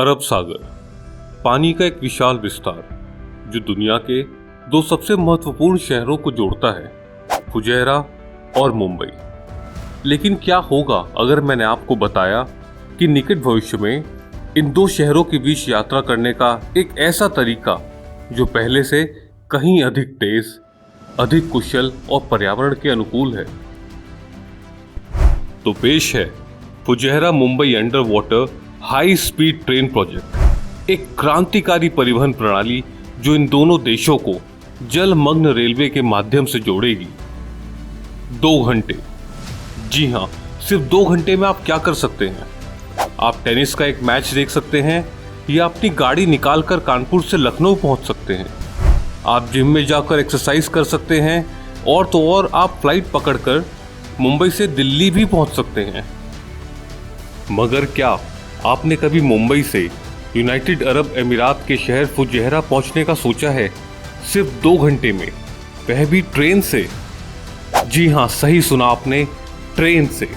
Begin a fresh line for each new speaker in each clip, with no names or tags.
अरब सागर, पानी का एक विशाल विस्तार जो दुनिया के दो सबसे महत्वपूर्ण शहरों को जोड़ता है, फुजैरा और मुंबई। लेकिन क्या होगा अगर मैंने आपको बताया कि निकट भविष्य में इन दो शहरों के बीच यात्रा करने का एक ऐसा तरीका जो पहले से कहीं अधिक तेज, अधिक कुशल और पर्यावरण के अनुकूल है। तो पेश है Fujairah Mumbai under water high speed train project, एक क्रांतिकारी परिवहन प्रणाली जो इन दोनों देशों को जलमग्न रेलवे के माध्यम से जोड़ेगी। 2 घंटे, जी हाँ, सिर्फ 2 घंटे में आप क्या कर सकते हैं? आप टेनिस का एक मैच देख सकते हैं या अपनी गाड़ी निकालकर कानपुर से लखनऊ पहुंच सकते हैं। आप जिम में जाकर एक्सरसाइज कर सकते हैं और तो और आप फ्लाइट पकड़कर मुंबई से दिल्ली भी पहुंच सकते हैं। मगर क्या आपने कभी मुंबई से यूनाइटेड अरब अमीरात के शहर फुजैरा पहुंचने का सोचा है? सिर्फ 2 घंटे में, वह भी ट्रेन से। जी हाँ, सही सुना आपने, ट्रेन से।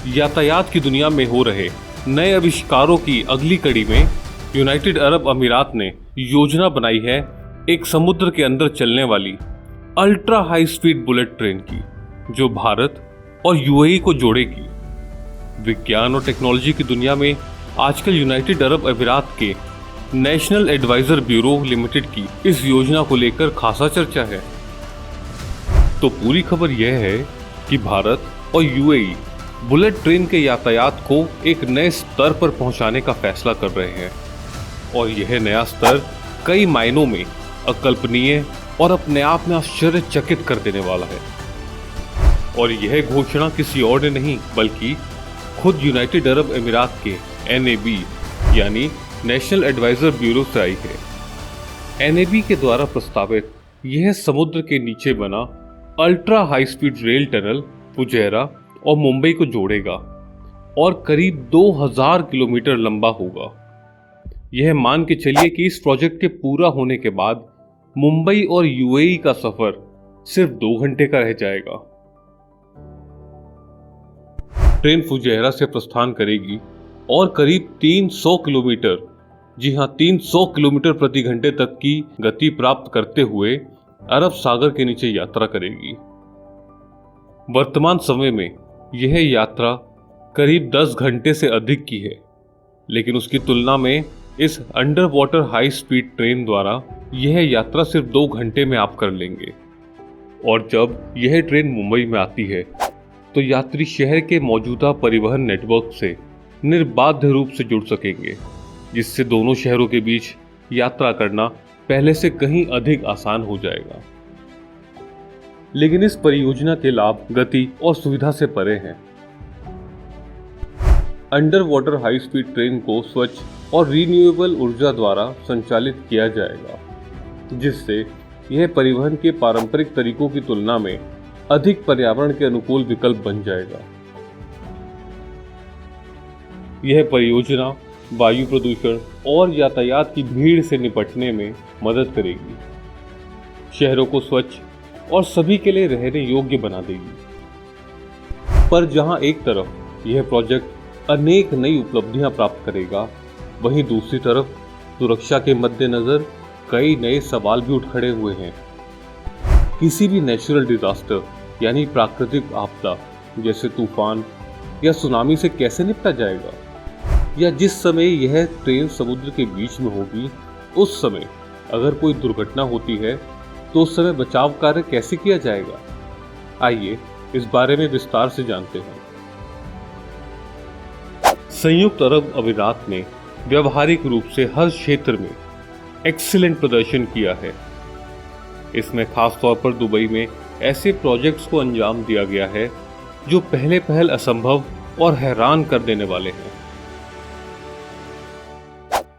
यातायात की दुनिया में हो रहे नए आविष्कारों की अगली कड़ी में यूनाइटेड अरब अमीरात ने योजना बनाई है एक समुद्र के अंदर चलने वाली ultra high speed bullet train की, जो भारत और यूएई को जोड़ेगी। विज्ञान और टेक्नोलॉजी की दुनिया में आजकल यूनाइटेड अरब अमीरात के नेशनल एडवाइजर ब्यूरो लिमिटेड की इस योजना को लेकर खासा चर्चा है। तो पूरी खबर यह है कि भारत और यूएई बुलेट ट्रेन के यातायात को एक नए स्तर पर पहुंचाने का फैसला कर रहे हैं, और यह नया स्तर कई मायनों में अकल्पनीय और अपने आप में आश्चर्यचकित कर देने वाला है। और यह घोषणा किसी और ने नहीं बल्कि खुद यूनाइटेड अरब अमीरात के NAB यानी नेशनल एडवाइजर ब्यूरो से आई है। NAB के द्वारा प्रस्तावित यह समुद्र के नीचे बना ultra high speed rail tunnel Fujairah और मुंबई को जोड़ेगा और करीब 2000 किलोमीटर लंबा होगा। यह मान के चलिए कि इस प्रोजेक्ट के पूरा होने के बाद मुंबई और यूएई का सफर सिर्फ 2 घंटे का रह जाएगा। ट्रेन फुजैरा से प्रस्थान करेगी और करीब 300 किलोमीटर, जी हाँ 300 किलोमीटर प्रति घंटे तक की गति प्राप्त करते हुए अरब सागर के नीचे यात्रा करेगी। वर्तमान समय में यह यात्रा करीब 10 घंटे से अधिक की है, लेकिन उसकी तुलना में इस under water high speed train द्वारा यह यात्रा सिर्फ 2 घंटे में आप कर लेंगे। और जब यह ट्रेन मुंबई में आती है तो यात्री शहर के मौजूदा परिवहन नेटवर्क से निर्बाध रूप से जुड़ सकेंगे, जिससे दोनों शहरों के बीच यात्रा करना पहले से कहीं अधिक आसान हो जाएगा। लेकिन इस परियोजना के लाभ गति और सुविधा से परे हैं। Under water high speed train को स्वच्छ और रिन्यूएबल ऊर्जा द्वारा संचालित किया जाएगा, जिससे यह परिवहन के पारंपरिक तरीकों की तुलना में अधिक पर्यावरण के अनुकूल विकल्प बन जाएगा। यह परियोजना वायु प्रदूषण और यातायात की भीड़ से निपटने में मदद करेगी, शहरों को स्वच्छ और सभी के लिए रहने योग्य बना देगी। पर जहां एक तरफ यह प्रोजेक्ट अनेक नई उपलब्धियां प्राप्त करेगा, वहीं दूसरी तरफ सुरक्षा के मद्देनजर कई नए सवाल भी उठ खड़े हुए हैं। किसी भी नेचुरल डिजास्टर यानी प्राकृतिक आपदा जैसे तूफान या सुनामी से कैसे निपटा जाएगा? या जिस समय यह ट्रेन समुद्र के बीच में होगी, उस समय अगर कोई दुर्घटना होती है तो उस समय बचाव कार्य कैसे किया जाएगा? आइए इस बारे में विस्तार से जानते हैं। संयुक्त अरब अमीरात ने व्यावहारिक रूप से हर क्षेत्र में एक्सीलेंट प्रदर्शन किया है। इसमें खास तौर पर दुबई में ऐसे प्रोजेक्ट्स को अंजाम दिया गया है जो पहल असंभव और हैरान कर देने वाले हैं।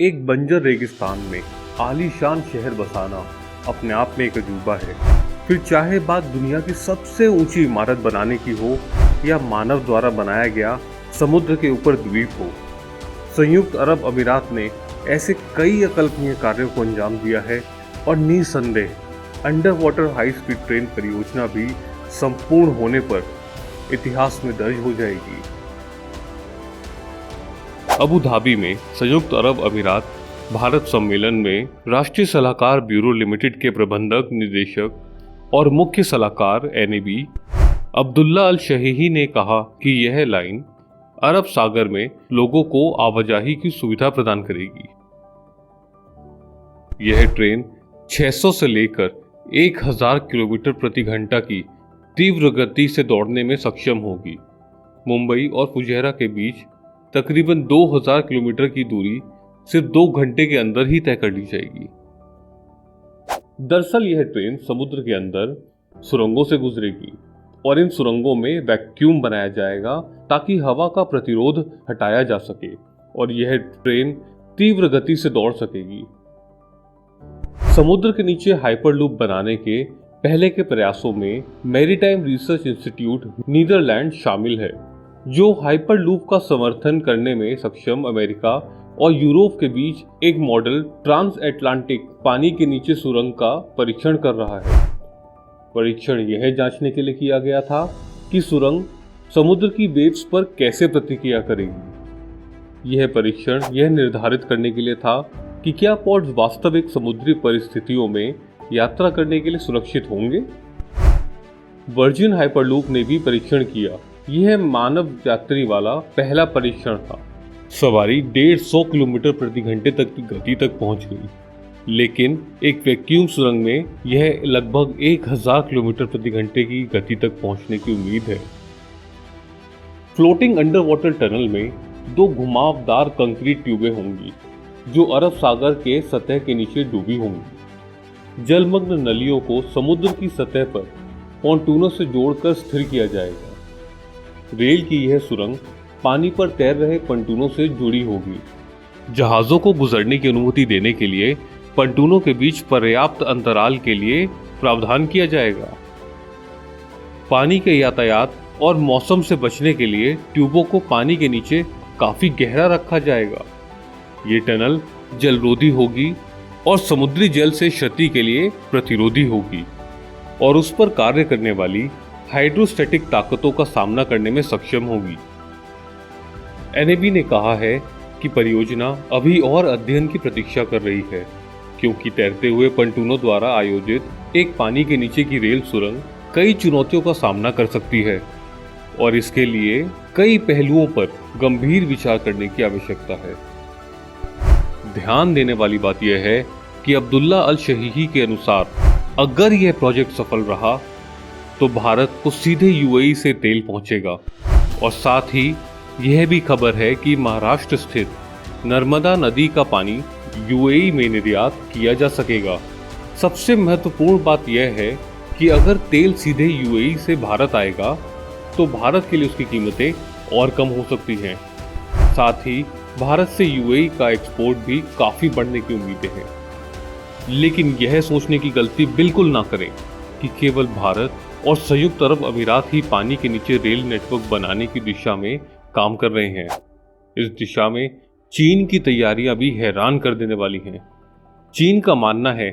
एक बंजर रेगिस्तान में आलीशान शहर बसाना अपने आप में एक अजूबा है। फिर चाहे बात दुनिया की सबसे ऊंची इमारत बनाने की हो या मानव द्वारा बनाया गया समुद्र के ऊपर द्वीप हो, संयुक्त अरब अमीरात ने ऐसे कई अकल्पनीय कार्यों को अंजाम दिया है और निसंदेह under water high speed train परियोजना भी संपूर्ण होने पर इतिहास में दर्ज हो जाएगी। अबू धाबी में संयुक्त अरब अमीरात भारत सम्मेलन में राष्ट्रीय सलाहकार ब्यूरो लिमिटेड के प्रबंधक निदेशक और मुख्य सलाहकार NAB अब्दुल्ला अल शहीही ने कहा कि यह लाइन अरब सागर में लोगों को आवाजाही की सुविधा प्रदान करेगी। यह ट्रेन 600 से लेकर 1000 किलोमीटर प्रति घंटा की तीव्र गति से दौड़ने में सक्षम होगी। मुंबई और फुजैरा के बीच तकरीबन 2000 किलोमीटर की दूरी सिर्फ 2 घंटे के अंदर ही तय कर ली जाएगी। दरअसल यह ट्रेन समुद्र के अंदर सुरंगों से गुजरेगी और इन सुरंगों में वैक्यूम बनाया जाएगा ताकि हवा का प्रतिरोध हटाया जा सके और यह ट्रेन तीव्र गति से दौड़ सकेगी। समुद्र के नीचे हाइपरलूप बनाने के पहले के प्रयासों में मैरीटाइम रिसर्च इंस्टीट्यूट नीदरलैंड शामिल है, जो हाइपरलूप का समर्थन करने में सक्षम अमेरिका और यूरोप के बीच एक मॉडल ट्रांस अटलांटिक पानी के नीचे सुरंग का परीक्षण कर रहा है। परीक्षण यह जांचने के लिए किया गया था कि सुरंग समुद्र की वेव्स पर कैसे प्रतिक्रिया करेगी। यह परीक्षण यह निर्धारित करने के लिए था कि क्या पॉड्स वास्तविक समुद्री परिस्थितियों में यात्रा करने के लिए सुरक्षित होंगे। वर्जिन हाइपरलूप ने भी परीक्षण किया। यह मानव यात्री वाला पहला परीक्षण था। सवारी 150 किलोमीटर प्रति घंटे तक की गति तक पहुंच गई, लेकिन एक वैक्यूम सुरंग में यह लगभग 1000 किलोमीटर प्रति घंटे की गति तक पहुंचने की उम्मीद है। फ्लोटिंग अंडर वाटर टनल में 2 घुमावदार कंक्रीट ट्यूबें होंगी जो अरब सागर के सतह के नीचे डूबी होंगी। जलमग्न नलियों को समुद्र की सतह पर पॉन्टूनों से जोड़कर स्थिर किया जाएगा। रेल की यह सुरंग पानी पर तैर रहे पंटूनों से जुड़ी होगी। जहाजों को गुजरने की अनुमति देने के लिए पंटूनों के बीच पर्याप्त अंतराल के लिए प्रावधान किया जाएगा। पानी के यातायात और मौसम से बचने के लिए ट्यूबों को पानी के नीचे काफी गहरा रखा जाएगा। ये टनल जलरोधी होगी और समुद्री जल से क्षति के लिए प्रतिरोधी होगी और उस पर कार्य करने वाली हाइड्रोस्टैटिक ताकतों का सामना करने में सक्षम होगी। NAB ने कहा है कि परियोजना अभी और अध्ययन की प्रतीक्षा कर रही है, क्योंकि तैरते हुए पंटूनों द्वारा आयोजित एक पानी के नीचे की रेल सुरंग कई चुनौतियों का सामना कर सकती है और इसके लिए कई पहलुओं पर गंभीर विचार करने की आवश्यकता है। ध्यान देने वाली बात यह है कि अब्दुल्ला अल शहीही के अनुसार अगर यह प्रोजेक्ट सफल रहा तो भारत को सीधे UAE से तेल पहुंचेगा और साथ ही यह भी खबर है कि महाराष्ट्र स्थित नर्मदा नदी का पानी UAE में निर्यात किया जा सकेगा। सबसे महत्वपूर्ण बात यह है कि अगर तेल सीधे UAE से भारत आएगा तो भारत के लिए उसकी कीमतें और कम हो सकती हैं। साथ ही भारत से UAE का एक्सपोर्ट भी काफी बढ़ने की उम्मीदें हैं। लेकिन यह सोचने की गलती बिल्कुल ना करें कि केवल भारत और संयुक्त अरब अमीरात ही पानी के नीचे रेल नेटवर्क बनाने की दिशा में काम कर रहे हैं। इस दिशा में चीन की तैयारियां भी हैरान कर देने वाली हैं। चीन का मानना है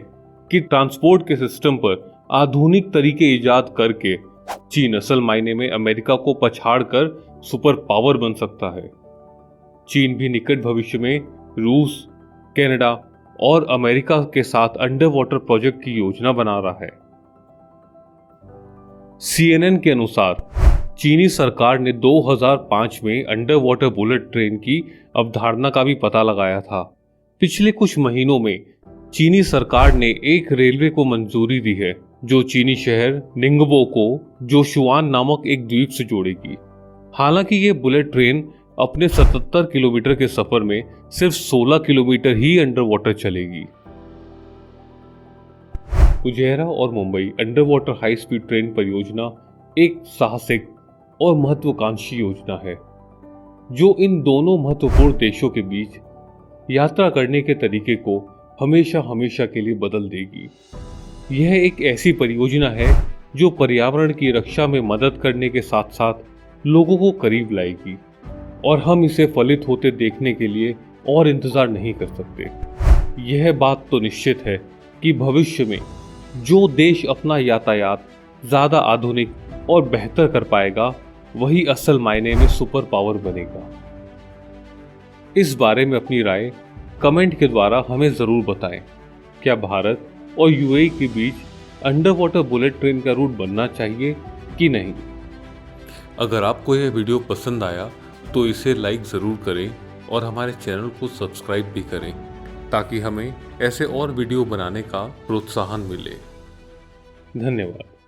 कि ट्रांसपोर्ट के सिस्टम पर आधुनिक तरीके इजाद करके चीन असल मायने में अमेरिका को पछाड़कर सुपर पावर बन सकता है। चीन भी निकट भविष्य में रूस, कनाडा और अमेरिका के साथ अंडर वाटर प्रोजेक्ट की योजना बना रहा है। CNN के अनुसार चीनी सरकार ने 2005 में अंडर वाटर बुलेट ट्रेन की अवधारणा का भी पता लगाया था। पिछले कुछ महीनों में चीनी सरकार ने एक रेलवे को मंजूरी दी है जो चीनी शहर निंगबो को जोशुआन नामक एक द्वीप से जोड़ेगी। हालांकि ये बुलेट ट्रेन अपने 77 किलोमीटर के सफर में सिर्फ 16 किलोमीटर ही अंडर वाटर चलेगी। फुजैरा और Mumbai under water high speed train परियोजना एक साहसिक और महत्वाकांक्षी योजना है जो इन दोनों महत्वपूर्ण देशों के बीच यात्रा करने के तरीके को हमेशा हमेशा के लिए बदल देगी। यह एक ऐसी परियोजना है जो पर्यावरण की रक्षा में मदद करने के साथ साथ लोगों को करीब लाएगी और हम इसे फलित होते देखने के लिए और इंतजार नहीं कर सकते। यह बात तो निश्चित है कि भविष्य में जो देश अपना यातायात ज़्यादा आधुनिक और बेहतर कर पाएगा वही असल मायने में सुपर पावर बनेगा। इस बारे में अपनी राय कमेंट के द्वारा हमें ज़रूर बताएं। क्या भारत और यूएई के बीच अंडर वाटर बुलेट ट्रेन का रूट बनना चाहिए कि नहीं? अगर आपको यह वीडियो पसंद आया तो इसे लाइक ज़रूर करें और हमारे चैनल को सब्सक्राइब भी करें ताकि हमें ऐसे और वीडियो बनाने का प्रोत्साहन मिले। धन्यवाद।